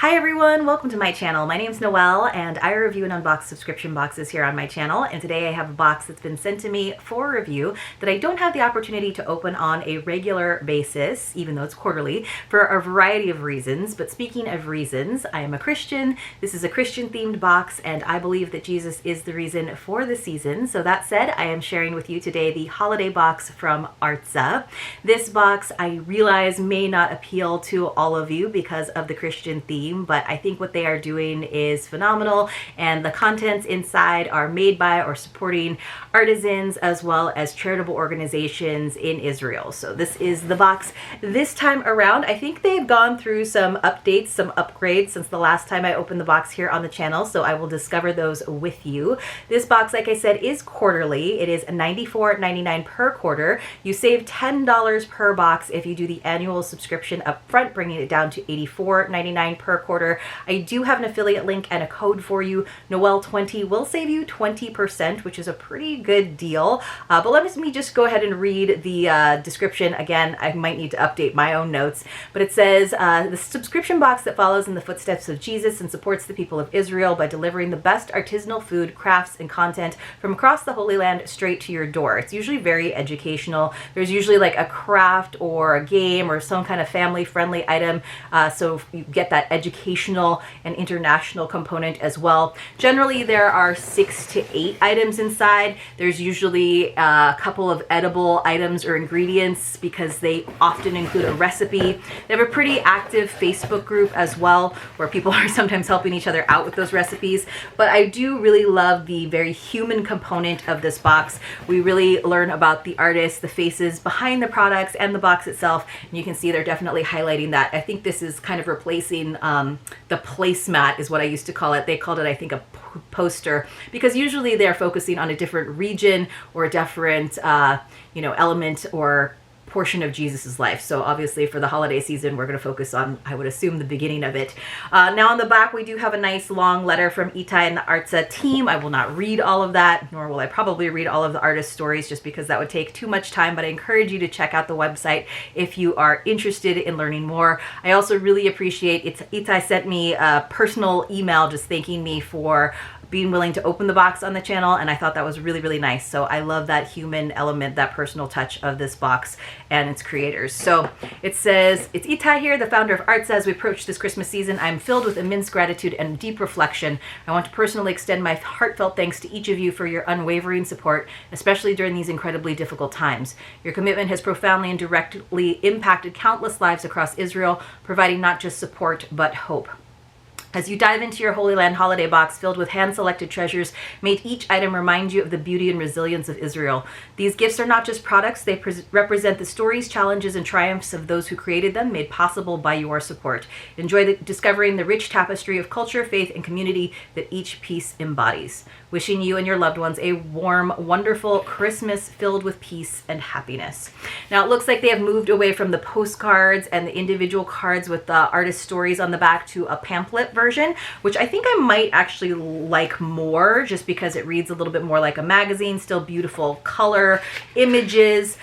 Hi everyone, welcome to my channel. My name's Noel and I review and unbox subscription boxes here on my channel, and today I have a box that's been sent to me for review that I don't have the opportunity to open on a regular basis, even though it's quarterly, for a variety of reasons. But speaking of reasons, I am a Christian. This is a Christian themed box and I believe that Jesus is the reason for the season. So that said, I am sharing with you today the holiday box from Artza. This box I realize may not appeal to all of you because of the Christian theme, but I think what they are doing is phenomenal, and the contents inside are made by or supporting artisans as well as charitable organizations in Israel. So this is the box this time around. I think they've gone through some updates, some upgrades since the last time I opened the box here on the channel, so I will discover those with you. This box, like I said, is quarterly. It is $94.99 per quarter. You save $10 per box if you do the annual subscription up front, bringing it down to $84.99 per quarter. I do have an affiliate link and a code for you. Noel20 will save you 20%, which is a pretty good deal. But let me just go ahead and read the description again. I might need to update my own notes, but it says the subscription box that follows in the footsteps of Jesus and supports the people of Israel by delivering the best artisanal food, crafts, and content from across the Holy Land straight to your door. It's usually very educational. There's usually like a craft or a game or some kind of family-friendly item, so you get that educational and international component as well. Generally, there are 6 to 8 items inside. There's usually a couple of edible items or ingredients because they often include a recipe. They have a pretty active Facebook group as well where people are sometimes helping each other out with those recipes. But I do really love the very human component of this box. We really learn about the artists, the faces behind the products, and the box itself. And you can see they're definitely highlighting that. I think this is kind of replacing the placemat is what I used to call it. They called it, I think, a poster, because usually they're focusing on a different region or a different element or portion of Jesus's life. So obviously for the holiday season, we're going to focus on, I would assume, the beginning of it. Now on the back, we do have a nice long letter from Itai and the Artza team. I will not read all of that, nor will I probably read all of the artist stories just because that would take too much time, but I encourage you to check out the website if you are interested in learning more. I also really appreciate it. Itai sent me a personal email just thanking me for being willing to open the box on the channel, and I thought that was really, really nice. So I love that human element, that personal touch of this box and its creators. So it says, it's Itai here, the founder of Artza. As we approach this Christmas season, I'm filled with immense gratitude and deep reflection. I want to personally extend my heartfelt thanks to each of you for your unwavering support, especially during these incredibly difficult times. Your commitment has profoundly and directly impacted countless lives across Israel, providing not just support, but hope. As you dive into your Holy Land holiday box filled with hand-selected treasures, may each item remind you of the beauty and resilience of Israel. These gifts are not just products, they represent the stories, challenges, and triumphs of those who created them, made possible by your support. Enjoy discovering the rich tapestry of culture, faith, and community that each piece embodies. Wishing you and your loved ones a warm, wonderful Christmas filled with peace and happiness. Now, it looks like they have moved away from the postcards and the individual cards with the artist stories on the back to a pamphlet version, which I think I might actually like more just because it reads a little bit more like a magazine. Still beautiful color, images,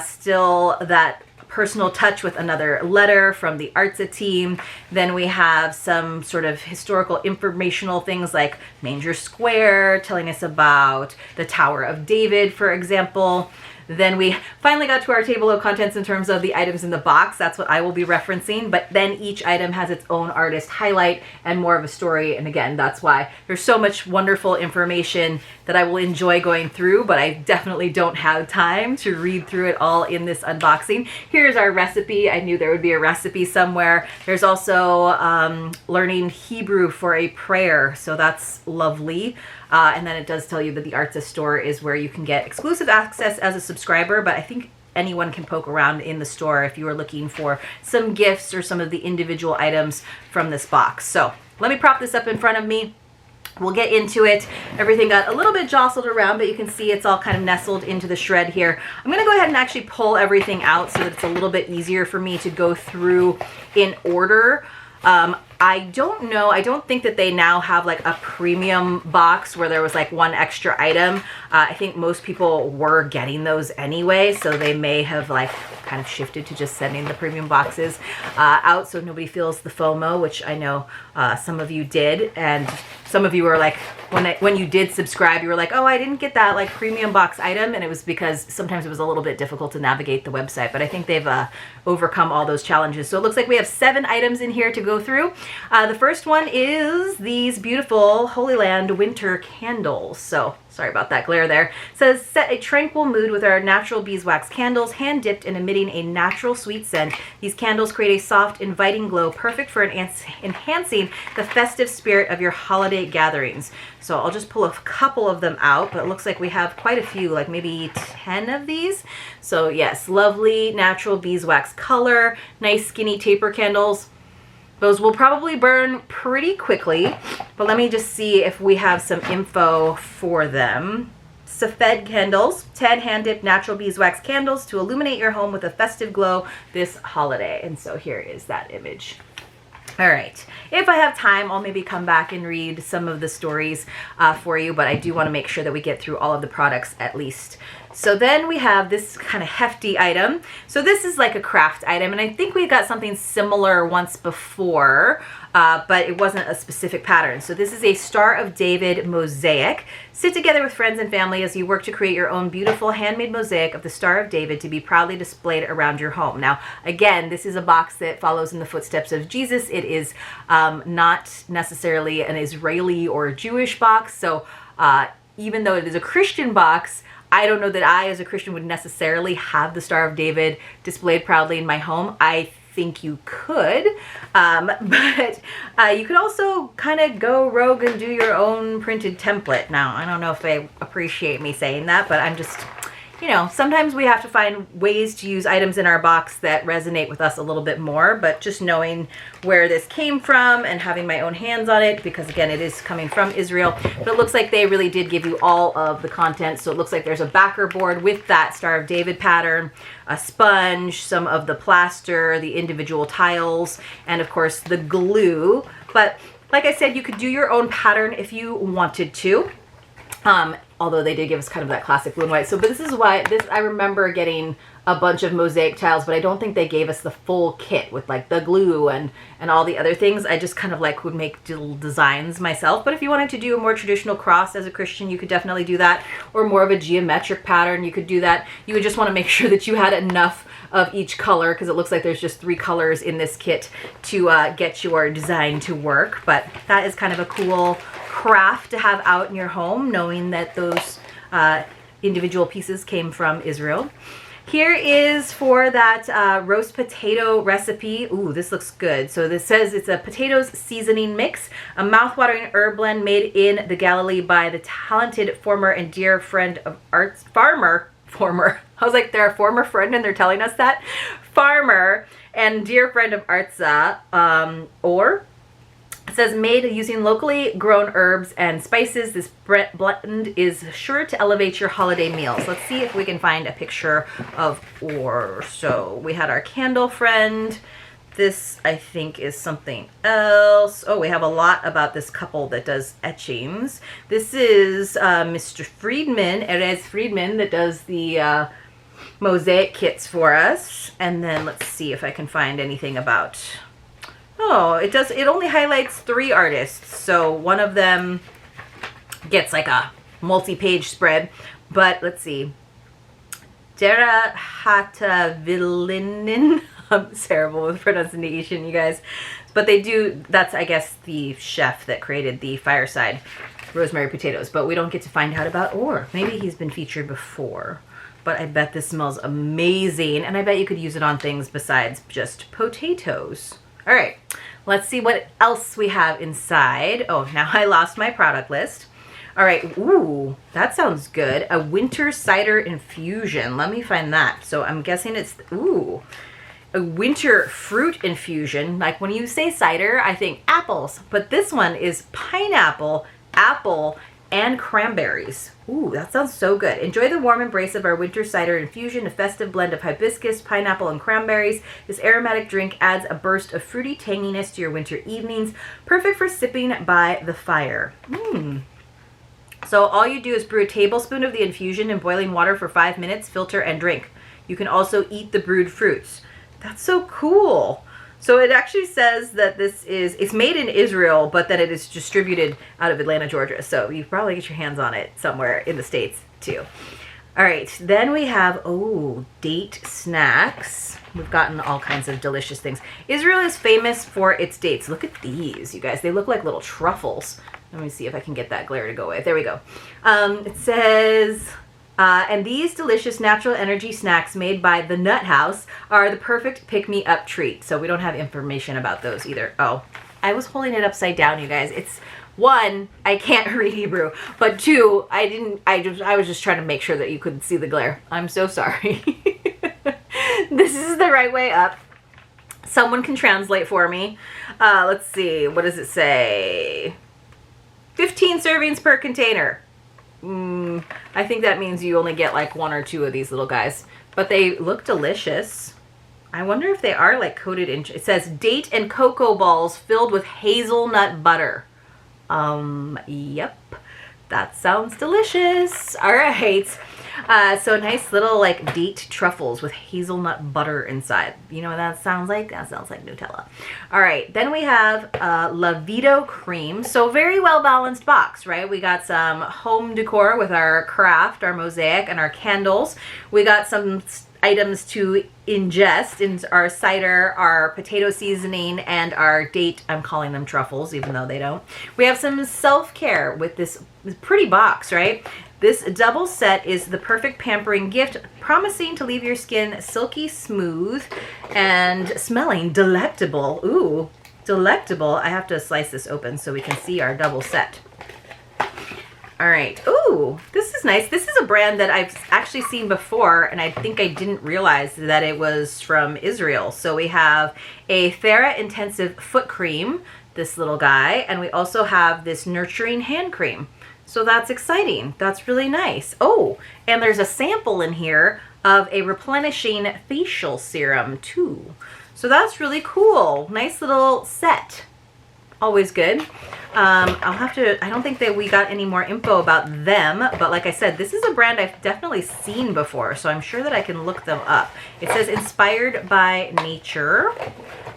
still that personal touch with another letter from the Artza team. Then we have some sort of historical informational things like Manger Square, telling us about the Tower of David, for example. Then we finally got to our table of contents in terms of the items in the box. That's what I will be referencing. But then each item has its own artist highlight and more of a story. And again, that's why there's so much wonderful information that I will enjoy going through, but I definitely don't have time to read through it all in this unboxing. Here's our recipe. I knew there would be a recipe somewhere. There's also learning Hebrew for a prayer. So that's lovely. And then it does tell you that the Artza store is where you can get exclusive access as a subscriber, but I think anyone can poke around in the store if you are looking for some gifts or some of the individual items from this box. So let me prop this up in front of me. We'll get into it. Everything got a little bit jostled around, but you can see it's all kind of nestled into the shred here. I'm going to go ahead and actually pull everything out so that it's a little bit easier for me to go through in order. I don't know. I don't think that they now have like a premium box where there was like one extra item. I think most people were getting those anyway, so they may have like kind of shifted to just sending the premium boxes out so nobody feels the FOMO, which I know some of you did, and some of you were like, when you did subscribe, you were like, oh, I didn't get that like premium box item, and it was because sometimes it was a little bit difficult to navigate the website, but I think they've overcome all those challenges. So it looks like we have 7 items in here to go through. The first one is these beautiful Holy Land winter candles. So sorry about that glare there. It says, set a tranquil mood with our natural beeswax candles, hand dipped and emitting a natural sweet scent. These candles create a soft, inviting glow, perfect for enhancing the festive spirit of your holiday gatherings. So I'll just pull a couple of them out, but it looks like we have quite a few, like maybe 10 of these. So yes, lovely natural beeswax color, nice skinny taper candles. Those will probably burn pretty quickly, but let me just see if we have some info for them. Safed candles, 10 hand-dipped natural beeswax candles to illuminate your home with a festive glow this holiday. And so here is that image. All right, if I have time, I'll maybe come back and read some of the stories for you, but I do want to make sure that we get through all of the products at least. So then we have this kind of hefty item. So this is like a craft item, and I think we got something similar once before, but it wasn't a specific pattern. So this is a Star of David mosaic. Sit together with friends and family as you work to create your own beautiful handmade mosaic of the Star of David to be proudly displayed around your home. Now, again, this is a box that follows in the footsteps of Jesus. It is not necessarily an Israeli or Jewish box. So even though it is a Christian box, I don't know that I, as a Christian, would necessarily have the Star of David displayed proudly in my home. I think you could, but you could also kind of go rogue and do your own printed template. Now, I don't know if they appreciate me saying that, but I'm just, you know, sometimes we have to find ways to use items in our box that resonate with us a little bit more, but just knowing where this came from and having my own hands on it, because again, it is coming from Israel, but it looks like they really did give you all of the content. So it looks like there's a backer board with that Star of David pattern, a sponge, some of the plaster, the individual tiles, and of course the glue. But like I said, you could do your own pattern if you wanted to. Although they did give us kind of that classic blue and white. So, but this is why I remember getting a bunch of mosaic tiles, but I don't think they gave us the full kit with like the glue and all the other things. I just kind of like would make little designs myself. But if you wanted to do a more traditional cross as a Christian, you could definitely do that, or more of a geometric pattern, you could do that. You would just want to make sure that you had enough of each color, because it looks like there's just 3 colors in this kit to get your design to work. But that is kind of a cool craft to have out in your home, knowing that those individual pieces came from Israel. Here is for that roast potato recipe. Ooh, this looks good. So this says it's a potatoes seasoning mix, a mouth-watering herb blend made in the Galilee by the talented former and dear friend of former. I was like, they're a former friend and they're telling us that? Farmer and dear friend of Artza, or it says made using locally grown herbs and spices. This blend is sure to elevate your holiday meals. Let's see if we can find a picture of or. So we had our candle friend. This, I think, is something else. Oh, we have a lot about this couple that does etchings. This is Mr. Friedman, Erez Friedman, that does the mosaic kits for us. And then let's see if I can find anything about... Oh, it does. It only highlights 3 artists. So one of them gets like a multi-page spread. But let's see. Dera Hatavilinen. I'm terrible with pronunciation, you guys. But they do, that's, I guess, the chef that created the fireside rosemary potatoes. But we don't get to find out about Or. Maybe he's been featured before. But I bet this smells amazing. And I bet you could use it on things besides just potatoes. All right, let's see what else we have inside. Oh, now I lost my product list. All right, ooh, that sounds good. A winter cider infusion. Let me find that. So I'm guessing it's, ooh, a winter fruit infusion. Like when you say cider, I think apples, but this one is pineapple, apple, and cranberries. Ooh, that sounds so good. Enjoy the warm embrace of our winter cider infusion, a festive blend of hibiscus, pineapple, and cranberries. This aromatic drink adds a burst of fruity tanginess to your winter evenings, perfect for sipping by the fire. So all you do is brew a tablespoon of the infusion in boiling water for 5 minutes, filter, and drink. You can also eat the brewed fruits. That's so cool. So it actually says that it's made in Israel, but that it is distributed out of Atlanta, Georgia. So you probably get your hands on it somewhere in the States too. All right, then we have, date snacks. We've gotten all kinds of delicious things. Israel is famous for its dates. Look at these, you guys. They look like little truffles. Let me see if I can get that glare to go away. There we go. It says... and these delicious natural energy snacks made by the Nut House are the perfect pick-me-up treat. So we don't have information about those either. Oh, I was holding it upside down, you guys. It's one, I can't read Hebrew, but two, I was just trying to make sure that you couldn't see the glare. I'm so sorry. This is the right way up. Someone can translate for me. Let's see. What does it say? 15 servings per container. I think that means you only get like 1 or 2 of these little guys, but they look delicious. I wonder if they are like coated in, it says date and cocoa balls filled with hazelnut butter. Yep, that sounds delicious. All right. So nice little like date truffles with hazelnut butter inside. You know what that sounds like? That sounds like Nutella. All right, then we have Lavito cream. So very well balanced box, right? We got some home decor with our craft, our mosaic, and our candles. We got some items to ingest in our cider, our potato seasoning, and our date, I'm calling them truffles, even though they don't. We have some self-care with this pretty box, right? This double set is the perfect pampering gift, promising to leave your skin silky smooth and smelling delectable. Ooh, delectable. I have to slice this open so we can see our double set. All right. Ooh, this is nice. This is a brand that I've actually seen before, and I think I didn't realize that it was from Israel. So we have a Thera Intensive Foot Cream, this little guy, and we also have this Nurturing Hand Cream. So that's exciting. That's really nice. Oh, and there's a sample in here of a replenishing facial serum too. So that's really cool. Nice little set. Always good. I'll have to, I don't think that we got any more info about them, but like I said, this is a brand I've definitely seen before, so I'm sure that I can look them up. It says inspired by nature.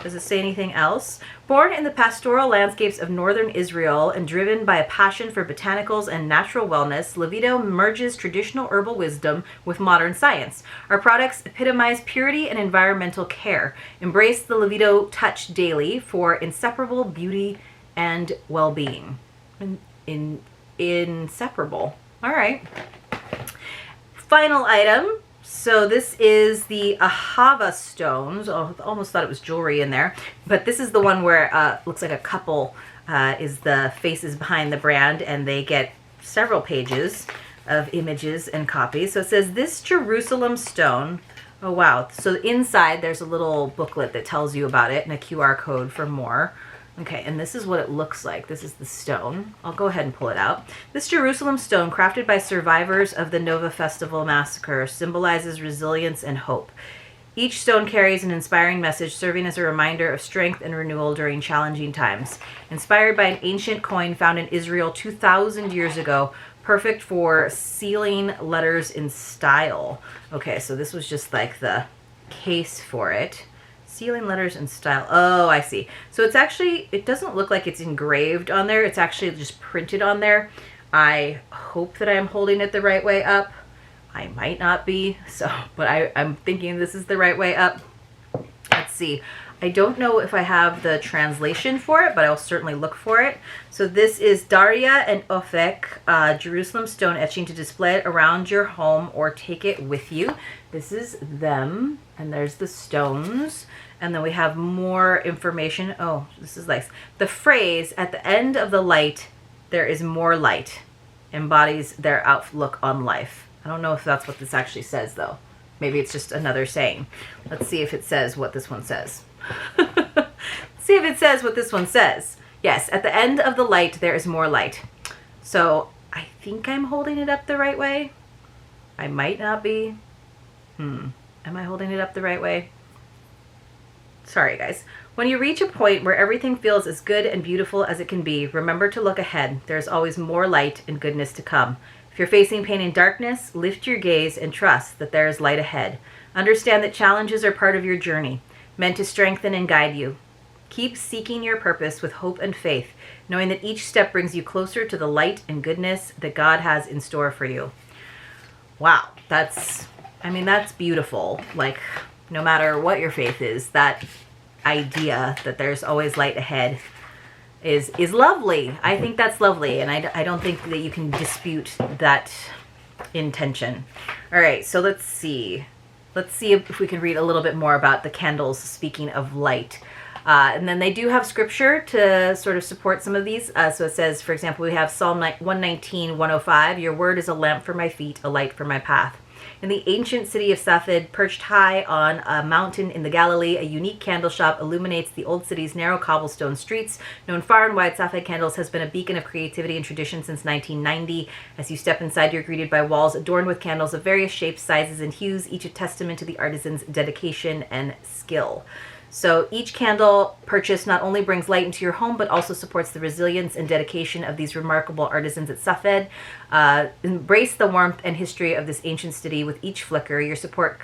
Does it say anything else? Born in the pastoral landscapes of northern Israel and driven by a passion for botanicals and natural wellness, Lavito merges traditional herbal wisdom with modern science. Our products epitomize purity and environmental care. Embrace the Lavito touch daily for inseparable beauty and well-being. Inseparable. All right. Final item. So this is the Ahava stones. Oh, I almost thought it was jewelry in there. But this is the one where looks like a couple is the faces behind the brand, and they get several pages of images and copies. So it says, this Jerusalem stone. Oh, wow. So inside there's a little booklet that tells you about it and a QR code for more. Okay, and this is what it looks like. This is the stone. I'll go ahead and pull it out. This Jerusalem stone, crafted by survivors of the Nova Festival massacre, symbolizes resilience and hope. Each stone carries an inspiring message, serving as a reminder of strength and renewal during challenging times. Inspired by an ancient coin found in Israel 2,000 years ago, perfect for sealing letters in style. Okay, so this was just like the case for it. Sealing letters in style. Oh, I see. So it's actually, it doesn't look like it's engraved on there. It's actually just printed on there. I hope that I'm holding it the right way up. I might not be, so, but I'm thinking this is the right way up. Let's see. I don't know if I have the translation for it, but I'll certainly look for it. So this is Daria and Ofek, Jerusalem stone etching to display it around your home or take it with you. This is them, and there's the stones. And then we have more information. Oh, this is nice. The phrase, at the end of the light, there is more light, embodies their outlook on life. I don't know if that's what this actually says, though. Maybe it's just another saying. Let's see if it says what this one says. See if it says what this one says. Yes, at the end of the light, there is more light. So I think I'm holding it up the right way. I might not be. Am I holding it up the right way? Sorry, guys. When you reach a point where everything feels as good and beautiful as it can be, remember to look ahead. There's always more light and goodness to come. If you're facing pain and darkness, lift your gaze and trust that there is light ahead. Understand that challenges are part of your journey, meant to strengthen and guide you. Keep seeking your purpose with hope and faith, knowing that each step brings you closer to the light and goodness that God has in store for you. Wow, that's beautiful. Like, no matter what your faith is, that idea that there's always light ahead is lovely. I think that's lovely, and I don't think that you can dispute that intention. All right, so let's see if we can read a little bit more about the candles, speaking of light. And then they do have scripture to sort of support some of these. So it says, for example, we have Psalm 119, 105, your word is a lamp for my feet, a light for my path. In the ancient city of Safed, perched high on a mountain in the Galilee, a unique candle shop illuminates the old city's narrow cobblestone streets. Known far and wide, Safed Candles has been a beacon of creativity and tradition since 1990. As you step inside, you're greeted by walls adorned with candles of various shapes, sizes, and hues, each a testament to the artisan's dedication and skill. So each candle purchased not only brings light into your home, but also supports the resilience and dedication of these remarkable artisans at Safed. Embrace the warmth and history of this ancient city. With each flicker, your support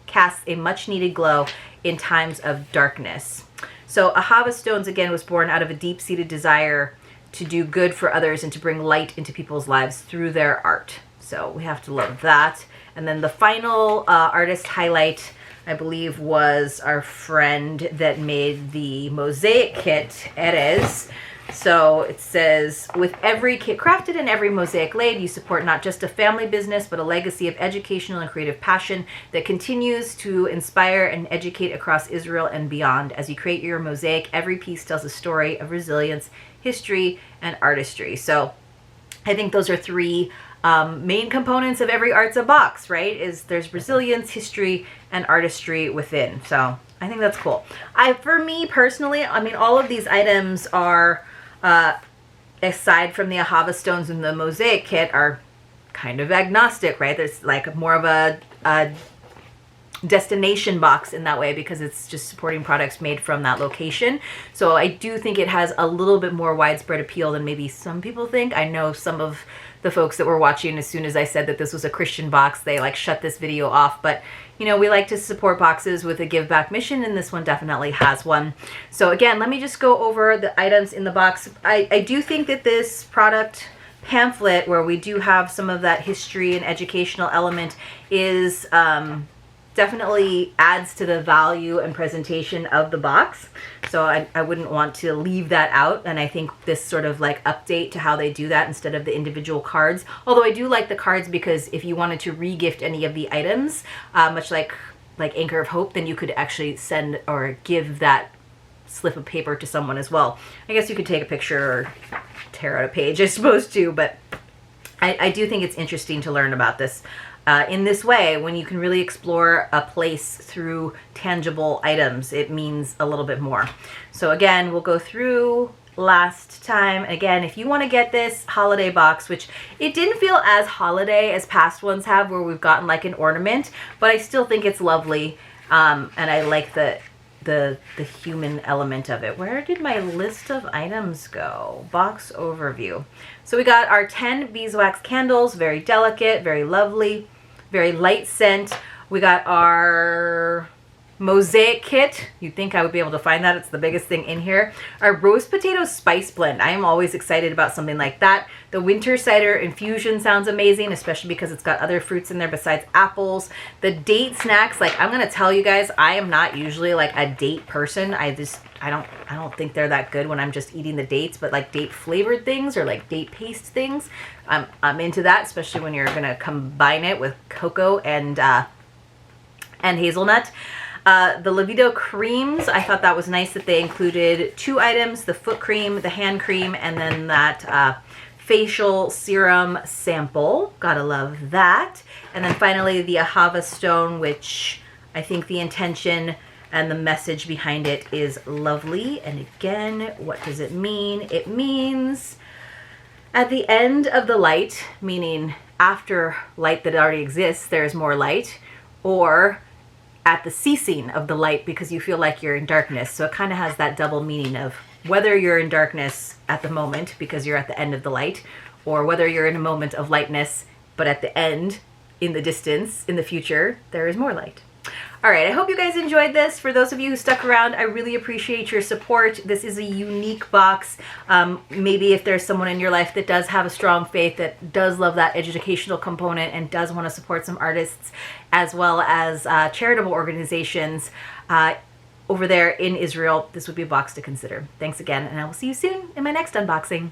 casts a much-needed glow in times of darkness. So Ahava Stones, again, was born out of a deep-seated desire to do good for others and to bring light into people's lives through their art. So we have to love that. And then the final artist highlight, I believe, was our friend that made the Mosaic kit, Erez. So it says, with every kit crafted and every mosaic laid, you support not just a family business, but a legacy of educational and creative passion that continues to inspire and educate across Israel and beyond. As you create your mosaic, every piece tells a story of resilience, history, and artistry. So I think those are three main components of every Artza box, right? Is there's resilience, history, and artistry within. So I think that's cool. For me personally, I mean, all of these items are, aside from the Ahava stones and the Mosaic kit, are kind of agnostic, right? There's like more of a destination box in that way, because it's just supporting products made from that location. So I do think it has a little bit more widespread appeal than maybe some people think. I know some of the folks that were watching, as soon as I said that this was a Christian box, they like shut this video off. But you know, we like to support boxes with a give back mission, and this one definitely has one. So again, let me just go over the items in the box. I do think that this product pamphlet, where we do have some of that history and educational element, is definitely adds to the value and presentation of the box. So I wouldn't want to leave that out. And I think this sort of like update to how they do that instead of the individual cards. Although I do like the cards, because if you wanted to re-gift any of the items, much like Anchor of Hope, then you could actually send or give that slip of paper to someone as well. I guess you could take a picture or tear out a page, I suppose, too. But I do think it's interesting to learn about this in this way. When you can really explore a place through tangible items, it means a little bit more. So again, we'll go through last time. Again, if you want to get this holiday box, which it didn't feel as holiday as past ones have, where we've gotten like an ornament, but I still think it's lovely. And I like the human element of it. Where did my list of items go? Box overview. So we got our 10 beeswax candles, very delicate, very lovely, very light scent. We got our Mosaic kit. You'd think I would be able to find that. It's the biggest thing in here. Our roast potato spice blend. I am always excited about something like that. The winter cider infusion sounds amazing, especially because it's got other fruits in there besides apples. The date snacks, like, I'm gonna tell you guys, I am not usually like a date person. I don't think they're that good when I'm just eating the dates, but like date flavored things or like date paste things, I'm into that, especially when you're gonna combine it with cocoa and hazelnut. The Levito creams, I thought that was nice that they included 2 items, the foot cream, the hand cream, and then that facial serum sample. Gotta love that. And then finally the Ahava stone, which I think the intention and the message behind it is lovely. And again, what does it mean? It means At the end of the light, meaning after light that already exists, there's more light, or at the ceasing of the light because you feel like you're in darkness. So it kind of has that double meaning of whether you're in darkness at the moment because you're at the end of the light, or whether you're in a moment of lightness, but at the end, in the distance, in the future, there is more light. All right, I hope you guys enjoyed this. For those of you who stuck around, I really appreciate your support. This is a unique box. Maybe if there's someone in your life that does have a strong faith, that does love that educational component and does want to support some artists as well as charitable organizations over there in Israel, this would be a box to consider. Thanks again, and I will see you soon in my next unboxing.